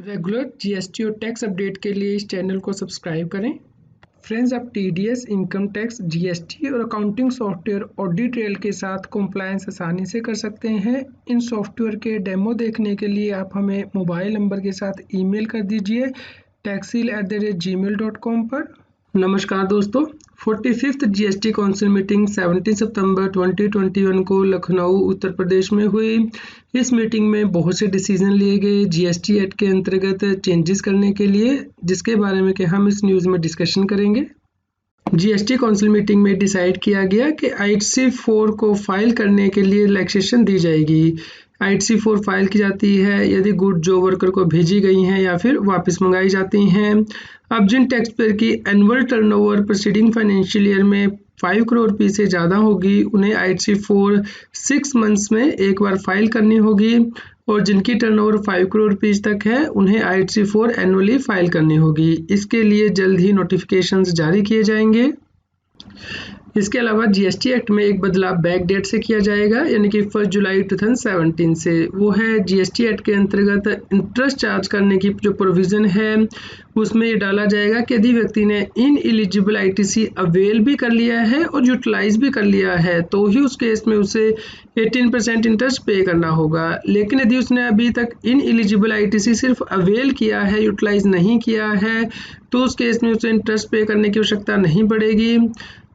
Regular GST और tax update के लिए इस चैनल को सब्सक्राइब करें। फ्रेंड्स, आप टीडीएस, इनकम टैक्स, जीएसटी और अकाउंटिंग सॉफ्टवेयर ऑडिट ट्रेल के साथ कंप्लायंस आसानी से कर सकते हैं। इन सॉफ्टवेयर के डेमो देखने के लिए आप हमें मोबाइल नंबर के साथ ईमेल कर दीजिए taxil@gmail.com पर। नमस्कार दोस्तों, 45th जीएसटी काउंसिल मीटिंग 17 सितंबर 2021 को लखनऊ उत्तर प्रदेश में हुई। इस मीटिंग में बहुत से डिसीजन लिए गए जीएसटी एक्ट के अंतर्गत चेंजेस करने के लिए, जिसके बारे में कि हम इस न्यूज़ में डिस्कशन करेंगे। जीएसटी काउंसिल मीटिंग में डिसाइड किया गया कि ITC4 को फाइल करने के लिए रिलैक्सेशन दी जाएगी। ITC4 फाइल की जाती है यदि गुड जो वर्कर को भेजी गई हैं या फिर वापस मंगाई जाती हैं। अब जिन टैक्स पेयर की annual turnover preceding financial year में 5 करोड़ रुपये से ज़्यादा होगी, उन्हें ITC4 6 मंथ्स में एक बार फाइल करनी होगी, और जिनकी टर्नओवर 5 करोड़ रुपीज़ तक है उन्हें ITC4 एनुअली फाइल करनी होगी। इसके लिए जल्द ही नोटिफिकेशंस जारी किए जाएंगे। इसके अलावा जीएसटी एक्ट में एक बदलाव बैक डेट से किया जाएगा, यानी कि 1 जुलाई 2017 से। वो है जीएसटी एक्ट के अंतर्गत इंटरेस्ट चार्ज करने की जो प्रोविज़न है उसमें ये डाला जाएगा कि यदि व्यक्ति ने इन एलिजिबल ITC अवेल भी कर लिया है और यूटिलाइज भी कर लिया है तो ही उस केस में उसे 18% इंटरेस्ट पे करना होगा। लेकिन यदि उसने अभी तक इन एलिजिबल ITC सिर्फ अवेल किया है, यूटिलाइज नहीं किया है, तो उस केस में उसे इंटरेस्ट पे करने की आवश्यकता नहीं पड़ेगी।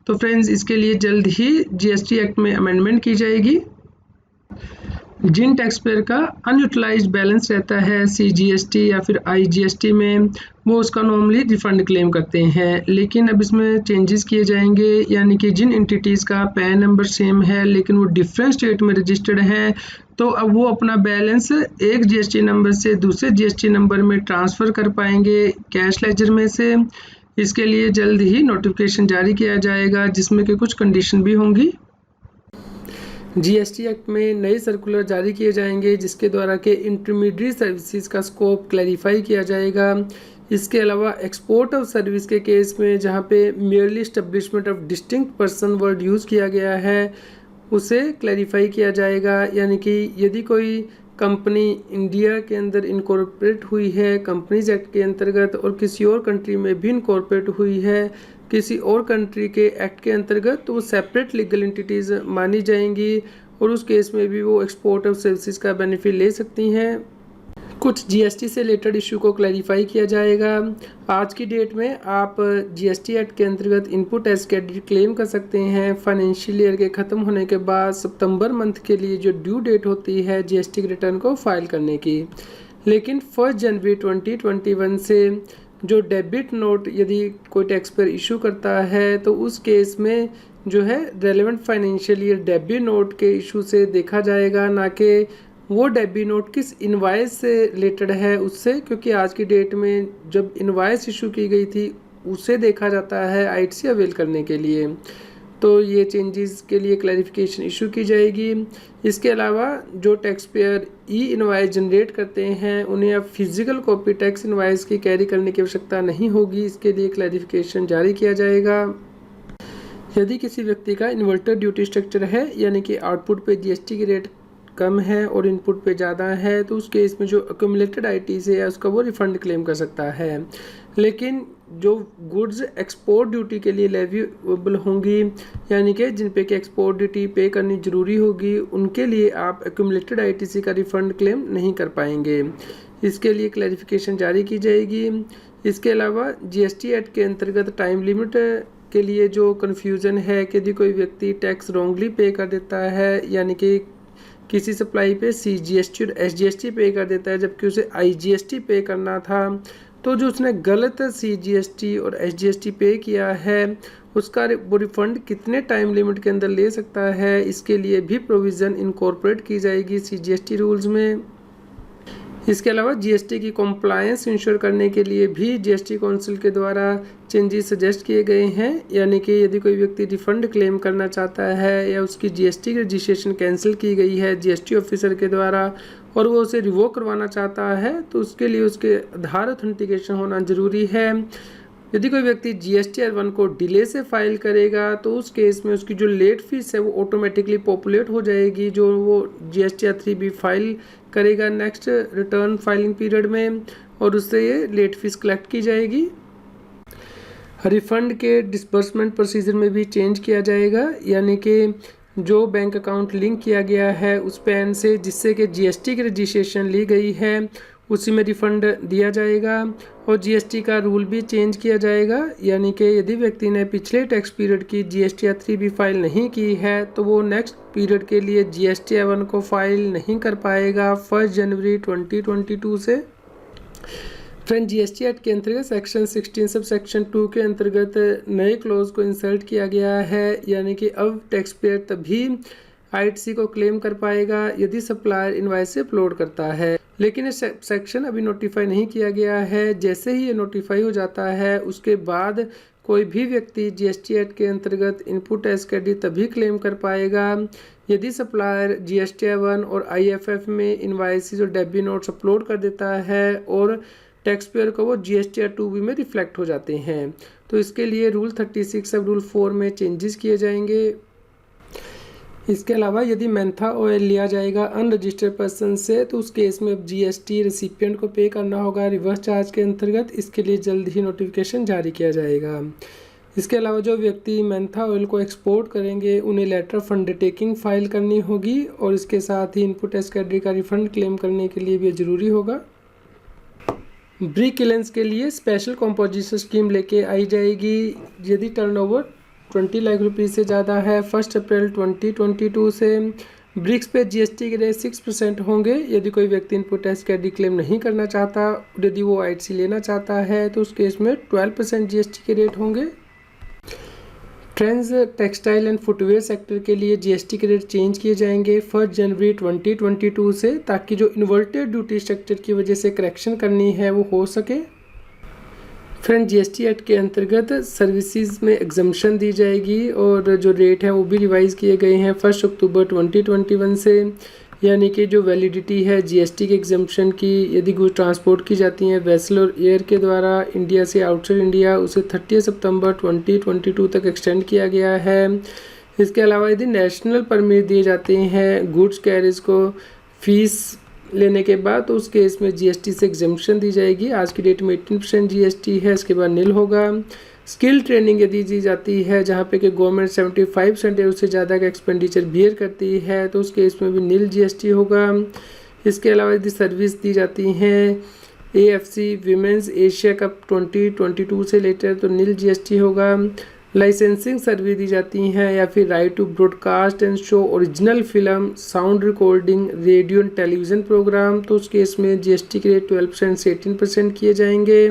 तो फ्रेंड्स, इसके लिए जल्द ही जीएसटी एक्ट में अमेंडमेंट की जाएगी। जिन टैक्स पेयर का अनयूटिलाइज्ड बैलेंस रहता है CGST या फिर IGST में, वो उसका नॉर्मली रिफंड क्लेम करते हैं, लेकिन अब इसमें चेंजेस किए जाएंगे, यानी कि जिन एंटिटीज़ का पैन नंबर सेम है लेकिन वो डिफरेंट स्टेट में रजिस्टर्ड हैं, तो अब वो अपना बैलेंस एक GST नंबर से दूसरे GST नंबर में ट्रांसफ़र कर पाएंगे कैश लेजर में से। इसके लिए जल्द ही नोटिफिकेशन जारी किया जाएगा, जिसमें कि कुछ कंडीशन भी होंगी। जीएसटी एक्ट में नए सर्कुलर जारी किए जाएंगे, जिसके द्वारा के इंटरमीडिएट सर्विसेज का स्कोप क्लैरिफाई किया जाएगा। इसके अलावा एक्सपोर्ट ऑफ सर्विस के केस में जहां पे merely establishment of distinct person word use किया गया है, उसे क्लैरिफाई किया जाएगा। यानी कि यदि कोई कंपनी इंडिया के अंदर इनकॉर्पोरेट हुई है कंपनीज एक्ट के अंतर्गत और किसी और कंट्री में भी इनकॉर्पोरेट हुई है किसी और कंट्री के एक्ट के अंतर्गत, तो वो सेपरेट लीगल एंटिटीज़ मानी जाएंगी और उस केस में भी वो एक्सपोर्ट ऑफ सर्विसेज का बेनिफिट ले सकती हैं। कुछ जीएसटी से रिलेटेड इशू को क्लैरिफाई किया जाएगा। आज की डेट में आप जीएसटी एक्ट के अंतर्गत इनपुट एज क्रेडिट क्लेम कर सकते हैं फाइनेंशियल ईयर के ख़त्म होने के बाद सितंबर मंथ के लिए जो ड्यू डेट होती है जीएसटी रिटर्न को फाइल करने की। लेकिन 1 जनवरी 2021 से जो डेबिट नोट यदि कोई टैक्स पेयर इशू करता है तो उस केस में जो है relevant financial year debit note के इशू से देखा जाएगा, ना कि वो डेबिट नोट किस इनवाइस से रिलेटेड है उससे, क्योंकि आज की डेट में जब इनवाइस इशू की गई थी उसे देखा जाता है ITC अवेल करने के लिए। तो ये चेंजेस के लिए क्लैरिफिकेशन इशू की जाएगी। इसके अलावा जो टैक्स पेयर इनवाइस जनरेट करते हैं उन्हें अब फिजिकल कॉपी टैक्स इनवाइस की कैरी करने की आवश्यकता नहीं होगी। इसके लिए क्लैरिफिकेशन जारी किया जाएगा। यदि किसी व्यक्ति का इन्वर्टर ड्यूटी स्ट्रक्चर है, यानी कि आउटपुट पे जीएसटी की रेट कम है और इनपुट पे ज़्यादा है, तो उस केस में जो अक्यूमुलेटेड ITC है उसका वो रिफ़ंड क्लेम कर सकता है। लेकिन जो गुड्स एक्सपोर्ट ड्यूटी के लिए लेवीएबल होंगी, यानी कि जिन पे कि एक्सपोर्ट ड्यूटी पे करनी ज़रूरी होगी, उनके लिए आप अक्यूमुलेटेड ITC का रिफ़ंड क्लेम नहीं कर पाएंगे। इसके लिए क्लैरिफिकेशन जारी की जाएगी। इसके अलावा जीएसटी एक्ट के अंतर्गत टाइम लिमिट के लिए जो कन्फ्यूज़न है कि यदि कोई व्यक्ति टैक्स रॉन्गली पे कर देता है, यानी कि किसी सप्लाई पे CGST और SGST पे कर देता है जबकि उसे IGST पे करना था, तो जो उसने गलत CGST और SGST पे किया है उसका वो रिफ़ंड कितने टाइम लिमिट के अंदर ले सकता है, इसके लिए भी प्रोविज़न इनकॉर्पोरेट की जाएगी CGST रूल्स में। इसके अलावा जीएसटी की कॉम्प्लायंस इंश्योर करने के लिए भी जीएसटी काउंसिल के द्वारा चेंजेस सजेस्ट किए गए हैं, यानी कि यदि कोई व्यक्ति रिफंड क्लेम करना चाहता है या उसकी जीएसटी की रजिस्ट्रेशन कैंसिल की गई है जीएसटी ऑफिसर के द्वारा और वो उसे रिवोक करवाना चाहता है, तो उसके लिए उसके आधार ऑथेंटिकेशन होना ज़रूरी है। यदि कोई व्यक्ति GSTR 1 को डिले से फाइल करेगा तो उस केस में उसकी जो लेट फीस है वो ऑटोमेटिकली पॉपुलेट हो जाएगी, जो वो GSTR 3 भी फाइल करेगा नेक्स्ट रिटर्न फाइलिंग पीरियड में, और उससे ये लेट फीस कलेक्ट की जाएगी। रिफंड के डिस्बर्समेंट प्रोसीजर में भी चेंज किया जाएगा, यानी कि जो बैंक अकाउंट लिंक किया गया है उस पैन से जिससे कि जीएसटी की रजिस्ट्रेशन ली गई है उसी में रिफ़ंड दिया जाएगा। और जीएसटी का रूल भी चेंज किया जाएगा, यानी कि यदि व्यक्ति ने पिछले टैक्स पीरियड की जीएसटी या 3B फाइल नहीं की है तो वो नेक्स्ट पीरियड के लिए जीएसटी 1 को फाइल नहीं कर पाएगा 1 जनवरी 2022 से। फ्रेंड, जीएसटी एक्ट के अंतर्गत सेक्शन 16 सब सेक्शन 2 के अंतर्गत नए क्लॉज को इंसर्ट किया गया है, यानी कि अब टैक्स पेयर तभी आईटीसी को क्लेम कर पाएगा यदि सप्लायर इनवॉइस अपलोड करता है। लेकिन ये सेक्शन अभी नोटिफाई नहीं किया गया है। जैसे ही ये नोटिफाई हो जाता है उसके बाद कोई भी व्यक्ति जीएसटी एक्ट के अंतर्गत इनपुट टैक्स क्रेडिट तभी क्लेम कर पाएगा यदि सप्लायर जीएसटी 1 और आईएफएफ में इनवॉइसेस और डेबिट नोट्स अपलोड कर देता है और टैक्स पेयर को वो जीएसटी 2B में रिफ्लेक्ट हो जाते हैं। तो इसके लिए रूल 36 सब रूल 4 में चेंजेस किए जाएंगे। इसके अलावा यदि मेंथा ऑयल लिया जाएगा अनरजिस्टर्ड पर्सन से तो उस केस में अब जीएसटी रेसिपिएंट को पे करना होगा रिवर्स चार्ज के अंतर्गत। इसके लिए जल्द ही नोटिफिकेशन जारी किया जाएगा। इसके अलावा जो व्यक्ति मेंथा ऑयल को एक्सपोर्ट करेंगे उन्हें लेटर ऑफ अंडरटेकिंग फाइल करनी होगी और इसके साथ ही इनपुट टैक्स क्रेडिट का रिफंड क्लेम करने के लिए भी जरूरी होगा। ब्रिक किलेंस के लिए स्पेशल कॉम्पोजिशन स्कीम लेके आई जाएगी। यदि टर्नओवर 20 लाख रुपये से ज़्यादा है 1 अप्रैल 2022 से ब्रिक्स पे जीएसटी के रेट 6% होंगे। यदि कोई व्यक्ति इनपुट टैक्स क्रेडिट क्लेम नहीं करना चाहता, यदि वो आईटीसी लेना चाहता है तो उस केस में 12% जीएसटी के रेट होंगे। Trends textile and footwear sector के लिए जीएसटी के रेट चेंज किए जाएंगे 1 जनवरी 2022 से, ताकि जो इन्वर्टेड ड्यूटी स्ट्रक्चर की वजह से करेक्शन करनी है वो हो सके। फ्रेंड, जीएसटी एक्ट के अंतर्गत सर्विसेज में एग्जम्पशन दी जाएगी और जो रेट है वो भी रिवाइज़ किए गए हैं 1 अक्टूबर 2021 से, यानी कि जो वैलिडिटी है जीएसटी के एग्जम्पशन की यदि गुड्स ट्रांसपोर्ट की जाती हैं वेसल और एयर के द्वारा इंडिया से आउटसाइड इंडिया उसे 30 सितंबर 2022 तक एक्सटेंड किया गया है। इसके अलावा यदि नेशनल परमिट दिए जाते हैं गुड्स कैरिज को फीस लेने के बाद तो उस केस में जीएसटी से एग्जम्पशन दी जाएगी। आज की डेट में 18% जीएसटी है, इसके बाद नील होगा। स्किल ट्रेनिंग यदि दी जाती है जहाँ पे कि गवर्नमेंट 75% या उससे ज़्यादा का एक्सपेंडिचर बियर करती है तो उस केस में भी नील जीएसटी होगा। इसके अलावा यदि सर्विस दी जाती हैं एएफसी विमेंस एशिया कप 2022 से लेटर तो नील जीएसटी होगा। लाइसेंसिंग सर्विस दी जाती हैं या फिर right to broadcast and show original film sound recording radio and television programme तो उस केस में जीएसटी के रेट 12% से 18% किए जाएंगे।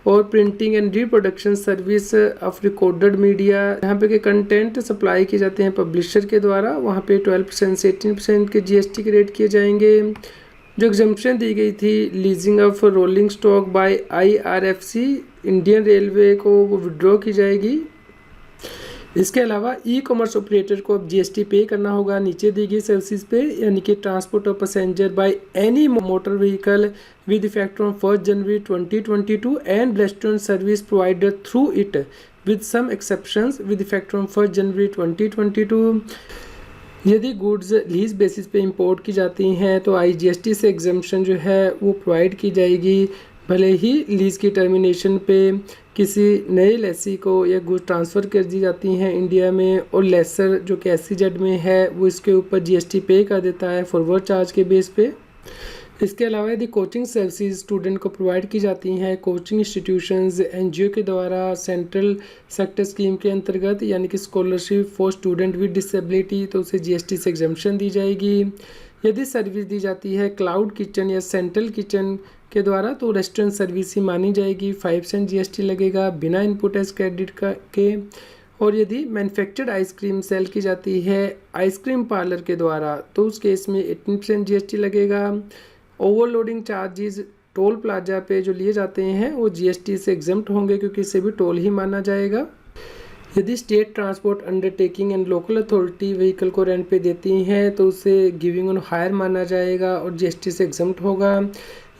और printing and reproduction service of recorded media यहाँ पे के कंटेंट सप्लाई किए जाते हैं पब्लिशर के द्वारा, वहाँ पे 12% से 18% के जीएसटी के रेट किए जाएंगे। जो एग्जम्पशन दी गई थी leasing of rolling stock by IRFC Indian railway को वो विड्रॉ की जाएगी। इसके अलावा ई कॉमर्स ऑपरेटर को अब जीएसटी पे करना होगा नीचे दी गई सर्विसेज पे, यानी कि transport of passenger by any motor vehicle with effect from 1 January 2022 and restaurant service provider through it with some exceptions with effect from 1 January 2022। यदि गुड्स लीज बेसिस पे इंपोर्ट की जाती हैं तो आईजीएसटी से एग्जम्पशन जो है वो प्रोवाइड की जाएगी, भले ही लीज की टर्मिनेशन पे किसी नए लेसी को या गुड्स ट्रांसफ़र कर दी जाती हैं इंडिया में और लेसर जो कि एसईजेड में है वो इसके ऊपर जीएसटी पे कर देता है फॉरवर्ड चार्ज के बेस पे। इसके अलावा यदि कोचिंग सर्विसेज स्टूडेंट को प्रोवाइड की जाती हैं कोचिंग इंस्टीट्यूशंस एनजीओ के द्वारा सेंट्रल सेक्टर स्कीम के अंतर्गत, यानी कि scholarship for student with disability तो उसे जीएसटी से एग्जम्पशन दी जाएगी। यदि सर्विस दी जाती है क्लाउड किचन या सेंट्रल किचन के द्वारा तो रेस्टोरेंट सर्विस ही मानी जाएगी, 5% जीएसटी लगेगा बिना इनपुट टैक्स क्रेडिट के। और यदि मैन्युफैक्चर्ड आइसक्रीम सेल की जाती है आइसक्रीम पार्लर के द्वारा तो उस केस में 18% जीएसटी लगेगा। ओवरलोडिंग चार्जेस टोल प्लाजा पे जो लिए जाते हैं वो जीएसटी से एग्जम्प्ट होंगे क्योंकि इसे भी टोल ही माना जाएगा। यदि state transport undertaking and local authority vehicle को रेंट पे देती हैं तो उसे गिविंग ऑन हायर माना जाएगा और जीएसटी से एग्जम्प्ट होगा।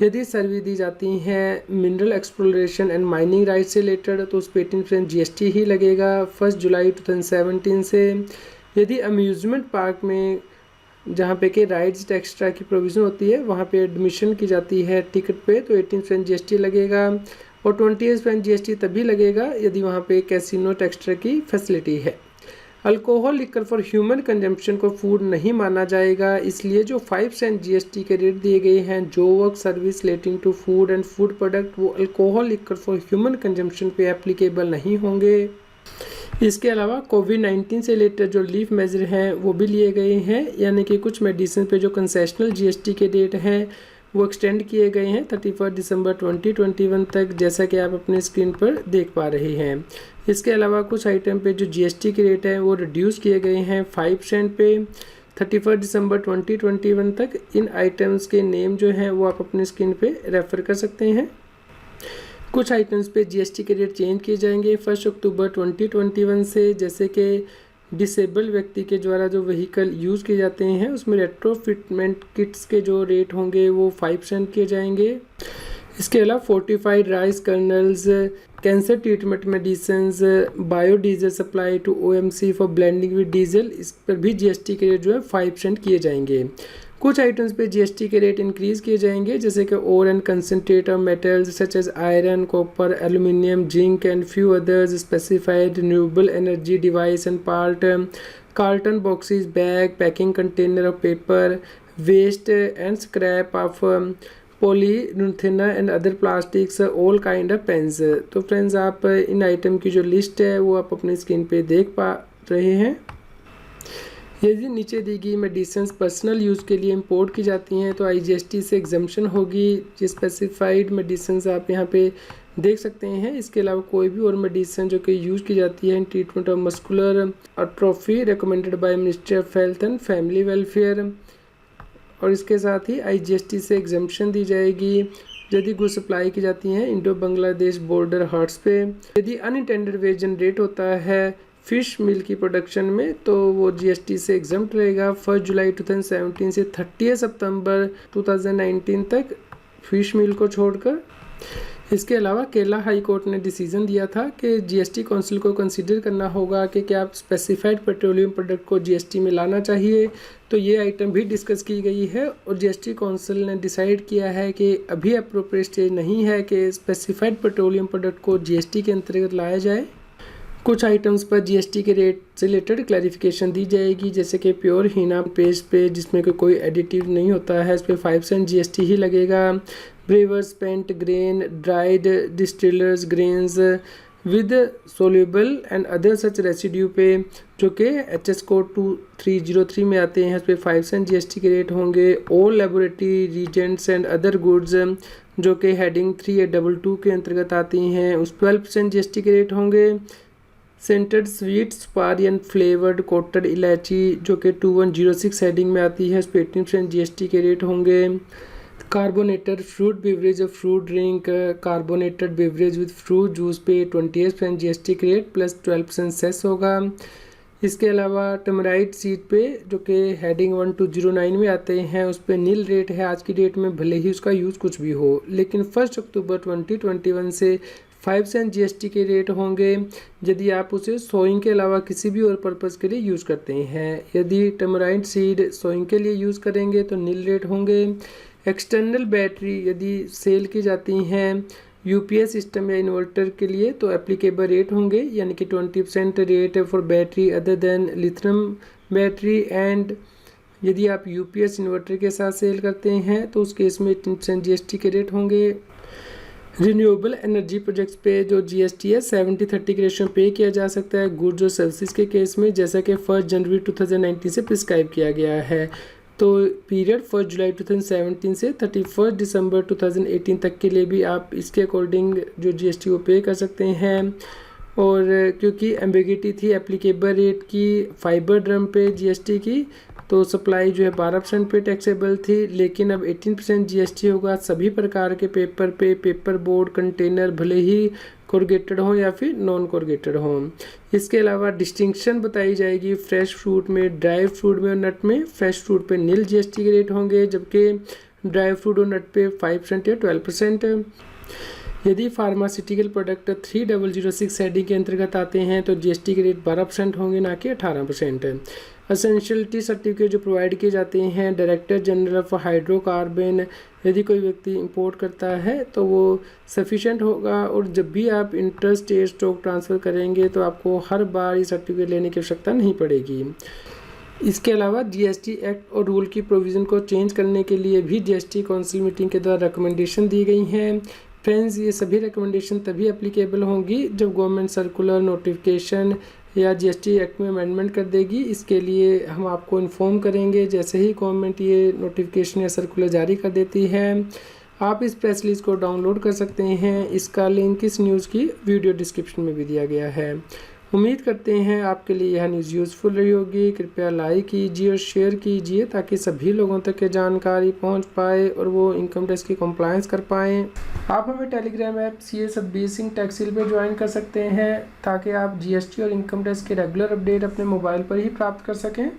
यदि सर्विस दी जाती हैं mineral exploration and mining right से रिलेटेड तो उस पर 18% जीएसटी ही लगेगा 1 जुलाई 2017 से। यदि अम्यूज़मेंट पार्क में जहाँ पे कि राइड्स एक्स्ट्रा की प्रोविज़न होती है वहाँ पे एडमिशन की जाती है टिकट पे, तो 18% GST लगेगा और 28% GST तभी लगेगा यदि वहाँ पे कैसीनो एक्स्ट्रा की फैसिलिटी है। Alcohol liquor for human consumption को फूड नहीं माना जाएगा, इसलिए जो 5% GST के रेट दिए गए हैं जो work service relating to food and food product वो alcohol liquor for human consumption पे एप्लीकेबल नहीं होंगे। इसके अलावा कोविड-19 से रिलेटेड जो लीफ मेजर हैं वो भी लिए गए हैं, यानी कि कुछ मेडिसिन पे जो कंसेशनल GST के रेट हैं वो एक्सटेंड किए गए हैं 31 दिसंबर 2021 तक, जैसा कि आप अपने स्क्रीन पर देख पा रहे हैं। इसके अलावा कुछ आइटम पे जो GST के रेट हैं वो रिड्यूस किए गए हैं 5% पे 31 दिसंबर 2021 तक। इन आइटम्स के नेम जो हैं वो आप अपने स्क्रीन पे रेफ़र कर सकते हैं। कुछ आइटम्स पे GST के रेट चेंज किए जाएंगे 1 अक्टूबर 2021 से, जैसे कि डिसेबल व्यक्ति के द्वारा जो व्हीकल यूज़ किए जाते हैं उसमें रेट्रोफिटमेंट किट्स के जो रेट होंगे वो 5% किए जाएंगे। इसके अलावा fortified rice kernels, cancer treatment medicines, biodiesel supply to OMC for blending with diesel, इस पर भी GST के रेट जो है 5% किए जाएंगे। कुछ आइटम्स पे GST के रेट इंक्रीज़ किए जाएंगे, जैसे कि ore and concentrate of metals such as iron, copper, aluminium, zinc and few others, specified renewable energy device and part, carton boxes, bag, packing container of paper, waste and scrap of polyurethane and other plastics, all kind of pens. तो friends, आप इन item की जो list है वो आप अपनी screen पे देख पा रहे हैं। यदि नीचे दी गई मेडिसिन्स पर्सनल यूज़ के लिए इंपोर्ट की जाती हैं तो IGST से एग्जम्पशन होगी। जो स्पेसिफाइड मेडिसिन्स आप यहाँ पे देख सकते हैं। इसके अलावा कोई भी और मेडिसिन जो कि यूज़ की जाती है in treatment of muscular atrophy recommended by ministry of health and family welfare, और इसके साथ ही IGST से एग्जम्पशन दी जाएगी यदि गुड्स सप्लाई की जाती हैं इंडो बांग्लादेश बॉर्डर हार्ट्स पे। यदि अनइंटेंडेड वेस्ट जनरेट होता है फिश मिल की प्रोडक्शन में तो वो GST से एग्जम्प्ट रहेगा 1 जुलाई 2017 से 30 सितंबर 2019 तक फिश मिल को छोड़कर। इसके अलावा केरला हाई कोर्ट ने डिसीजन दिया था कि GST काउंसिल को कंसीडर करना होगा कि क्या स्पेसिफाइड पेट्रोलियम प्रोडक्ट को GST में लाना चाहिए, तो ये आइटम भी डिस्कस की गई है और GST काउंसिल ने डिसाइड किया है कि अभी अप्रोप्रिएट स्टेज नहीं है कि स्पेसिफाइड पेट्रोलियम प्रोडक्ट को GST के अंतर्गत लाया जाए। कुछ आइटम्स पर GST के रेट से रिलेटेड क्लैरिफिकेशन दी जाएगी, जैसे कि प्योर हीना पेस्ट पे जिसमें कोई एडिटिव नहीं होता है इस पर 5% GST ही लगेगा। Brewers spent grain, dried distillers grains with soluble and other such residue पे जो कि HS कोड 2303 में आते हैं इस पर 5% GST के रेट होंगे। All laboratory Regents and other goods जो कि हेडिंग 3822 के अंतर्गत आती हैं उस 12% GST के रेट होंगे। सेंटेड स्वीट स्पारी एंड फ्लेवर्ड कोटेड इलायची जो कि 2106 हेडिंग में आती है इस पर 18% GST के रेट होंगे। कार्बोनेटेड फ्रूट बेवरेज और fruit drink, carbonated beverage with fruit juice पे 28% GST के रेट प्लस 12% सेस होगा। इसके अलावा टमराइड सीड पे जो कि हेडिंग 1209 में आते हैं उस पर नील रेट है आज की डेट में, भले ही उसका यूज़ कुछ भी हो, लेकिन 1 अक्टूबर 2021 से 5% GST के रेट होंगे यदि आप उसे सोइंग के अलावा किसी भी और पर्पज़ के लिए यूज़ करते हैं। यदि टमराइड सीड सोइंग के लिए यूज़ करेंगे तो नील रेट होंगे। एक्सटर्नल बैटरी यदि सेल की जाती हैं UPS सिस्टम या इन्वर्टर के लिए तो एप्लीकेबल रेट होंगे, यानी कि 20% rate for battery other than lithium battery. And यदि आप UPS इन्वर्टर के साथ सेल करते हैं तो उस केस में 18% GST के रेट होंगे। रिन्यूएबल एनर्जी प्रोजेक्ट्स पे जो GST है 70-30 के रेशियो पे किया जा सकता है गुड्स और सर्विसेज के केस में, जैसा कि 1 जनवरी 2019 से प्रिस्क्राइब किया गया है। तो पीरियड 1 जुलाई 2017 से 31 दिसंबर 2018 तक के लिए भी आप इसके अकॉर्डिंग जो GST वो पे कर सकते हैं। और क्योंकि एम्बिगिटी थी एप्लीकेबल रेट की फाइबर ड्रम पे GST की, तो सप्लाई जो है 12% पे टैक्सेबल थी, लेकिन अब 18% GST होगा सभी प्रकार के पेपर पे, पेपर बोर्ड कंटेनर भले ही कोरगेटेड हों या फिर नॉन कोरगेटेड हों। इसके अलावा डिस्टिंक्शन बताई जाएगी फ्रेश फ्रूट में, ड्राई फ्रूट में और नट में। फ्रेश फ्रूट पे नील GST के रेट होंगे, जबकि ड्राई फ्रूट और नट पे 5% या 12%। यदि फार्मास्यूटिकल प्रोडक्ट 3006 हेडिंग के अंतर्गत आते हैं तो जीएसटी के रेट 12% होंगे, ना कि 18%। असेंशियलिटी सर्टिफिकेट जो प्रोवाइड किए जाते हैं डायरेक्टर जनरल ऑफ हाइड्रोकार्बन, यदि कोई व्यक्ति इंपोर्ट करता है तो वो सफिशेंट होगा। और जब भी आप इंटर स्टेट स्टॉक ट्रांसफ़र करेंगे तो आपको हर बार ये सर्टिफिकेट लेने की आवश्यकता नहीं पड़ेगी। इसके अलावा जीएसटी एक्ट और रूल की प्रोविज़न को चेंज करने के लिए भी जीएसटी काउंसिल मीटिंग के द्वारा रिकमेंडेशन दी गई हैं। फ्रेंड्स, ये सभी रिकमेंडेशन तभी एप्लीकेबल होंगी जब गवर्नमेंट सर्कुलर, नोटिफिकेशन या जीएसटी एक्ट में अमेंडमेंट कर देगी। इसके लिए हम आपको इन्फॉर्म करेंगे जैसे ही गवर्नमेंट ये नोटिफिकेशन या सर्कुलर जारी कर देती है। आप इस प्रेस रिलीज को डाउनलोड कर सकते हैं। इसका लिंक इस न्यूज़ की वीडियो डिस्क्रिप्शन में भी दिया गया है। उम्मीद करते हैं आपके लिए यह न्यूज़ यूज़फुल रही होगी। कृपया लाइक कीजिए और शेयर कीजिए ताकि सभी लोगों तक ये जानकारी पहुंच पाए और वो इनकम टैक्स की कंप्लायंस कर पाएँ। आप हमें Telegram app CA Satbir Singh टैक्सिल पर ज्वाइन कर सकते हैं ताकि आप GST और इनकम टैक्स के रेगुलर अपडेट अपने मोबाइल पर ही प्राप्त कर सकें।